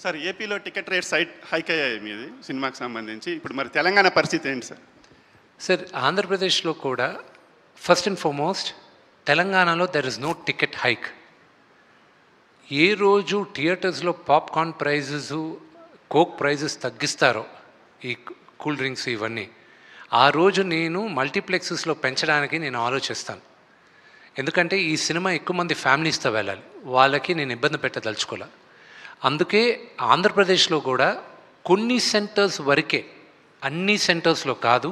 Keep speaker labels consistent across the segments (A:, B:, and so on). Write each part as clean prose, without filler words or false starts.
A: Sir ఏపీలో ticket rates hike అయ్యాయి మీది సినిమాకి సంబంధించి. ఇప్పుడు మరి తెలంగాణ పరిస్థితి ఏంటి సార్?
B: సార్ ఆంధ్రప్రదేశ్లో కూడా ఫస్ట్ అండ్ ఫార్మోస్ట్ తెలంగాణలో there is no ticket hike. ఏ రోజు థియేటర్స్లో పాప్కార్న్ ప్రైజెస్, కోక్ ప్రైజెస్ తగ్గిస్తారో, ఈ కూల్ డ్రింక్స్ ఇవన్నీ, ఆ రోజు నేను మల్టీప్లెక్సెస్లో పెంచడానికి నేను ఆలోచిస్తాను. ఎందుకంటే ఈ సినిమా ఎక్కువ మంది ఫ్యామిలీస్తో వెళ్ళాలి, వాళ్ళకి నేను ఇబ్బంది పెట్టదలుచుకోలే. అందుకే ఆంధ్రప్రదేశ్లో కూడా కొన్ని సెంటర్స్ వరకే, అన్ని సెంటర్స్లో కాదు,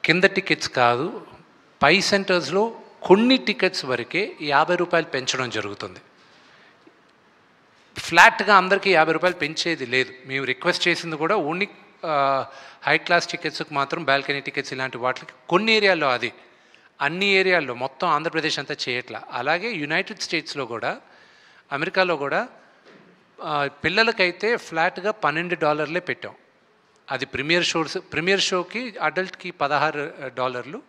B: కింద టికెట్స్ కాదు, పై సెంటర్స్లో కొన్ని టికెట్స్ వరకే 50 రూపాయలు పెంచడం జరుగుతుంది. ఫ్లాట్గా అందరికీ 50 రూపాయలు పెంచేది లేదు. మేము రిక్వెస్ట్ చేసింది కూడా ఓన్లీ హై క్లాస్ టికెట్స్కి మాత్రం, బాల్కనీ టికెట్స్ ఇలాంటి వాటికి కొన్ని ఏరియాల్లో, అది అన్ని ఏరియాల్లో మొత్తం ఆంధ్రప్రదేశ్ అంతా చేయట్లా. అలాగే యునైటెడ్ స్టేట్స్లో కూడా, అమెరికాలో కూడా పిల్లలకైతే ఫ్లాట్గా $12 పెట్టాం. అది ప్రీమియర్ షోకి అడల్ట్కి $16,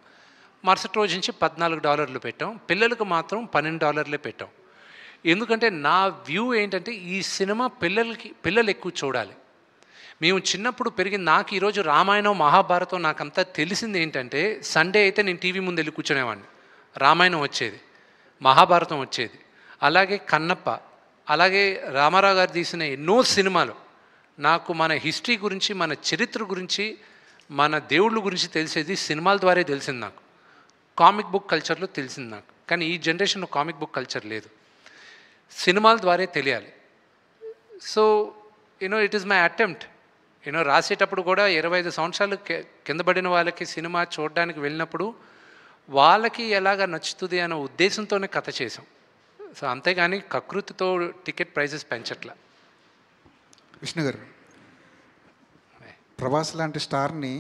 B: మరుసటి రోజు నుంచి $14 పెట్టాం. పిల్లలకు మాత్రం $12 పెట్టాం. ఎందుకంటే నా వ్యూ ఏంటంటే ఈ సినిమా పిల్లలు ఎక్కువ చూడాలి. మేము చిన్నప్పుడు పెరిగింది, నాకు ఈరోజు రామాయణం, మహాభారతం నాకంతా తెలిసింది ఏంటంటే, సండే అయితే నేను టీవీ ముందు వెళ్ళి కూర్చునేవాడిని, రామాయణం వచ్చేది, మహాభారతం వచ్చేది, అలాగే కన్నప్ప, అలాగే రామారావు గారు తీసిన ఎన్నో సినిమాలు. నాకు మన హిస్టరీ గురించి, మన చరిత్ర గురించి, మన దేవుళ్ళ గురించి తెలిసేది సినిమాల ద్వారా తెలిసింది. నాకు కామిక్ బుక్ కల్చర్లో తెలిసింది నాకు. కానీ ఈ జనరేషన్లో కామిక్ బుక్ కల్చర్ లేదు, సినిమాల ద్వారా తెలియాలి. So it is my attempt. రాసేటప్పుడు కూడా 25 సంవత్సరాలు కింద పడిన వాళ్ళకి సినిమా చూడడానికి వెళ్ళినప్పుడు వాళ్ళకి ఎలాగా నచ్చుతుంది అనే ఉద్దేశంతోనే కథ చేసాం. సో అంతేగాని కకృతితో టికెట్ ప్రైజెస్ పెంచట్లా.
C: విష్ణు గారు, ప్రభాస్ లాంటి స్టార్ని